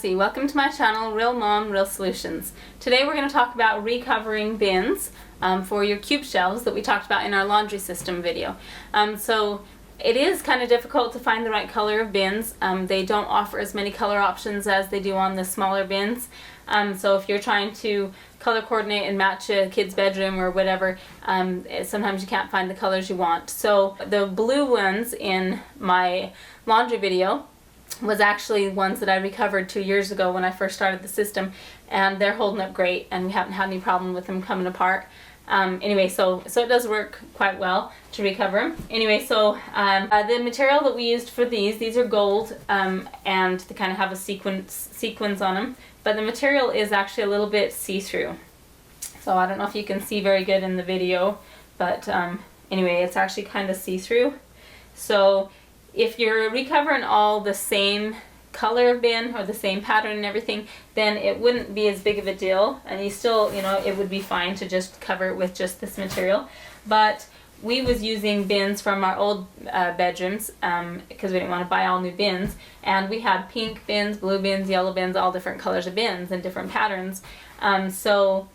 Nancy. Welcome to my channel, Real Mom, Real Solutions. Today we're going to talk about recovering bins for your cube shelves that we talked about in our laundry system video. So it is kind of difficult to find the right color of bins. They don't offer as many color options as they do on the smaller bins. So if you're trying to color coordinate and match a kid's bedroom or whatever, sometimes you can't find the colors you want. So the blue ones in my laundry video was actually ones that I recovered 2 years ago when I first started the system, and they're holding up great and we haven't had any problem with them coming apart. Anyway, so it does work quite well to recover them. Anyway, so the material that we used for these are gold, and they kind of have a sequins on them, but the material is actually a little bit see-through. So I don't know if you can see very good in the video, but anyway, it's actually kind of see-through. So if you're recovering all the same color of bin or the same pattern and everything, then it wouldn't be as big of a deal, and you still, you know, it would be fine to just cover it with just this material. But we was using bins from our old bedrooms because we didn't want to buy all new bins, and we had pink bins, blue bins, yellow bins, all different colors of bins and different patterns. So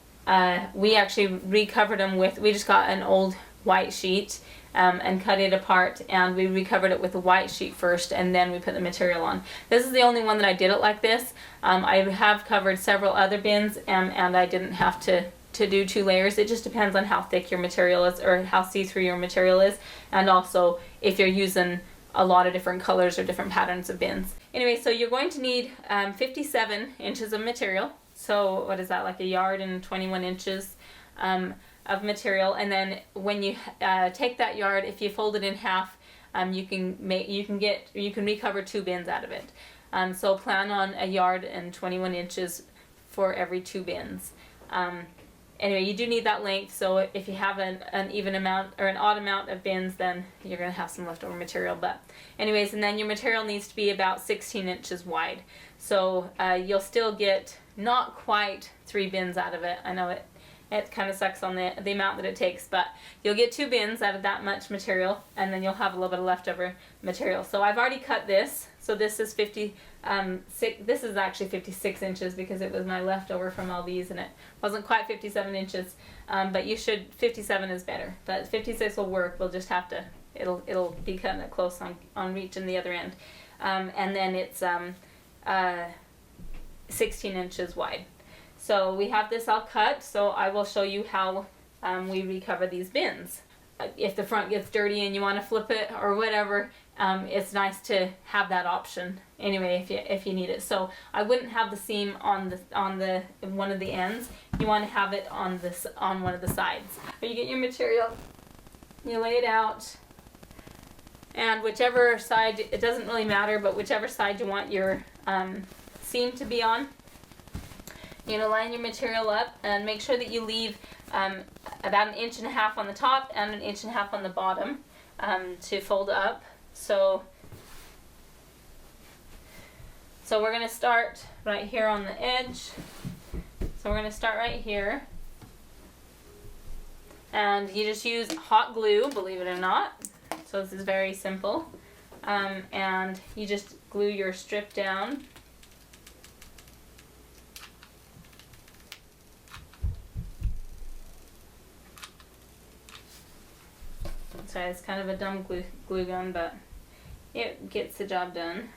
we actually recovered them with, we just got an old white sheet and cut it apart, and we recovered it with a white sheet first, and then we put the material on. This is the only one that I did it like this. I have covered several other bins, and I didn't have to do 2 layers. It just depends on how thick your material is or how see-through your material is, and also if you're using a lot of different colors or different patterns of bins. Anyway, so you're going to need 57 inches of material. So what is that, like a yard and 21 inches of material, and then when you take that yard, if you fold it in half, you can recover 2 bins out of it. So plan on a yard and 21 inches for every 2 bins. Anyway, you do need that length, so if you have an even amount or an odd amount of bins, then you're going to have some leftover material. But anyways, and then your material needs to be about 16 inches wide. So you'll still get not quite 3 bins out of it. I know it kind of sucks on the amount that it takes, but you'll get 2 bins out of that much material, and then you'll have a little bit of leftover material. So I've already cut this. So this is this is actually 56 inches because it was my leftover from all these, and it wasn't quite 57 inches. But 57 is better. But 56 will work. We'll just have to, it'll be cutting it close on reaching the other end. And then it's 16 inches wide. So we have this all cut, so I will show you how we recover these bins. If the front gets dirty and you want to flip it or whatever, it's nice to have that option anyway if you need it. So I wouldn't have the seam on one of the ends. You want to have it on one of the sides. You get your material, you lay it out, and whichever side, it doesn't really matter, but whichever side you want your seam to be on, you know, line your material up and make sure that you leave about 1.5 inches on the top and 1.5 inches on the bottom to fold up. So we're going to start right here on the edge. So we're going to start right here, and you just use hot glue, believe it or not. So this is very simple, and you just glue your strip down. Sorry, it's kind of a dumb glue gun, but it gets the job done.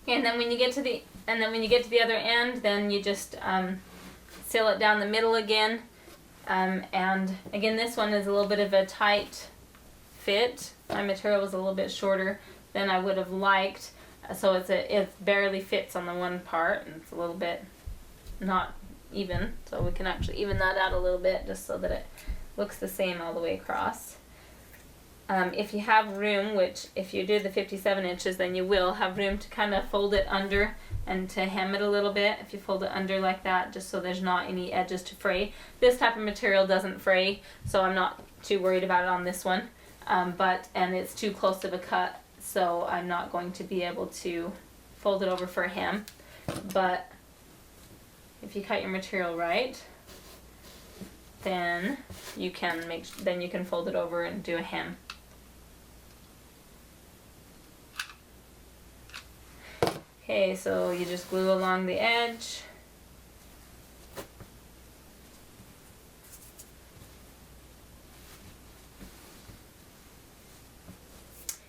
And then when you get to the other end, then you just seal it down the middle again. And again, this one is a little bit of a tight fit. My material was a little bit shorter than I would have liked, so it barely fits on the one part, and it's a little bit not even. So we can actually even that out a little bit just so that it looks the same all the way across. if you have room, which if you do the 57 inches, then you will have room to kind of fold it under and to hem it a little bit. If you fold it under like that, just so there's not any edges to fray. This type of material doesn't fray, so I'm not too worried about it on this one. And it's too close of a cut, so I'm not going to be able to fold it over for a hem. But if you cut your material right, then you can fold it over and do a hem. Okay, so you just glue along the edge.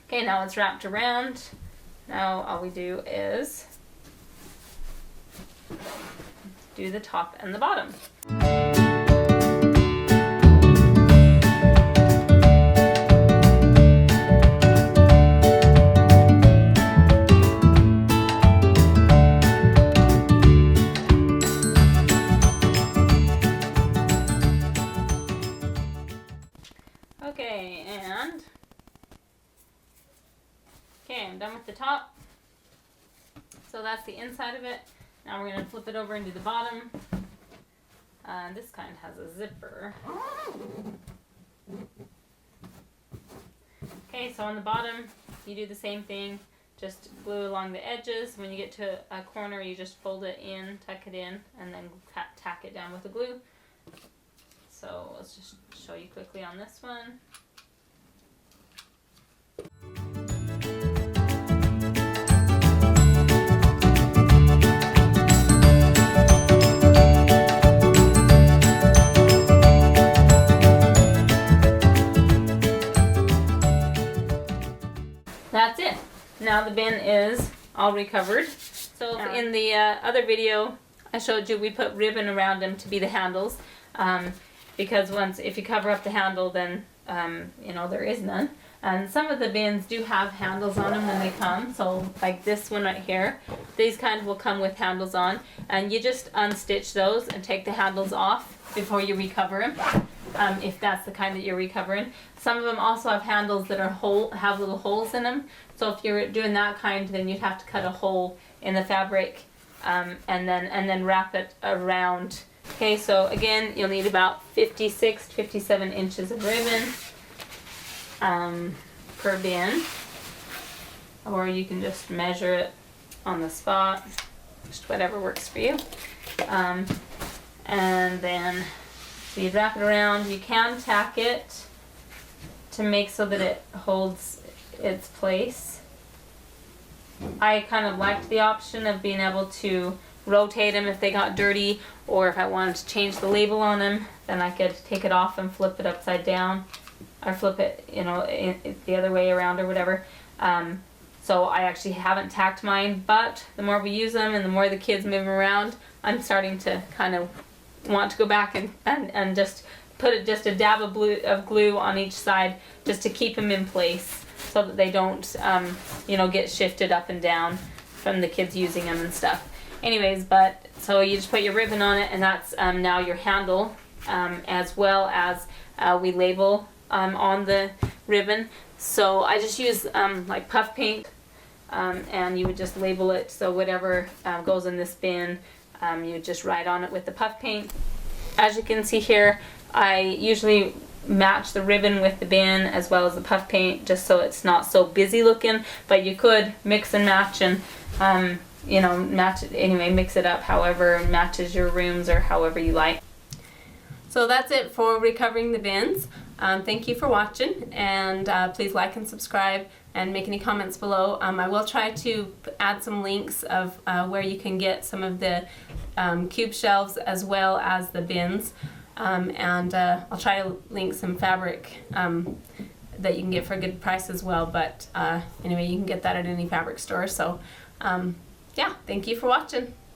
Okay, now it's wrapped around. Now all we do is do the top and the bottom. Okay, I'm done with the top. So that's the inside of it. Now we're going to flip it over and do the bottom. This kind has a zipper. Okay, so on the bottom, you do the same thing. Just glue along the edges. When you get to a corner, you just fold it in, tuck it in, and then tack it down with the glue. So let's just show you quickly on this one. That's it. Now the bin is all recovered. So in the other video I showed you, we put ribbon around them to be the handles, because if you cover up the handle, then there is none. And some of the bins do have handles on them when they come. So like this one right here, these kind will come with handles on, and you just unstitch those and take the handles off before you recover them. If that's the kind that you're recovering. Some of them also have handles that have little holes in them. So if you're doing that kind, then you'd have to cut a hole in the fabric and then wrap it around. Okay, so again, you'll need about 56 to 57 inches of ribbon per bin, or you can just measure it on the spot, just whatever works for you. And then so you wrap it around. You can tack it to make so that it holds its place. I kind of liked the option of being able to rotate them if they got dirty, or if I wanted to change the label on them, then I could take it off and flip it upside down, or flip it, the other way around or whatever. So I actually haven't tacked mine, but the more we use them and the more the kids move around, I'm starting to kind of want to go back and just put a dab of glue on each side, just to keep them in place so that they don't get shifted up and down from the kids using them and stuff. Anyways, so you just put your ribbon on it, and that's now your handle, as well as we label on the ribbon. So I just use like puff paint, and you would just label it, so whatever goes in this bin, you just write on it with the puff paint. As you can see here, I usually match the ribbon with the bin as well as the puff paint, just so it's not so busy looking, but you could mix and match and match it anyway, mix it up however matches your rooms or however you like. So that's it for recovering the bins. Thank you for watching, and please like and subscribe and make any comments below. I will try to add some links of where you can get some of the cube shelves as well as the bins, and I'll try to link some fabric that you can get for a good price as well, but anyway, you can get that at any fabric store. So yeah, thank you for watching.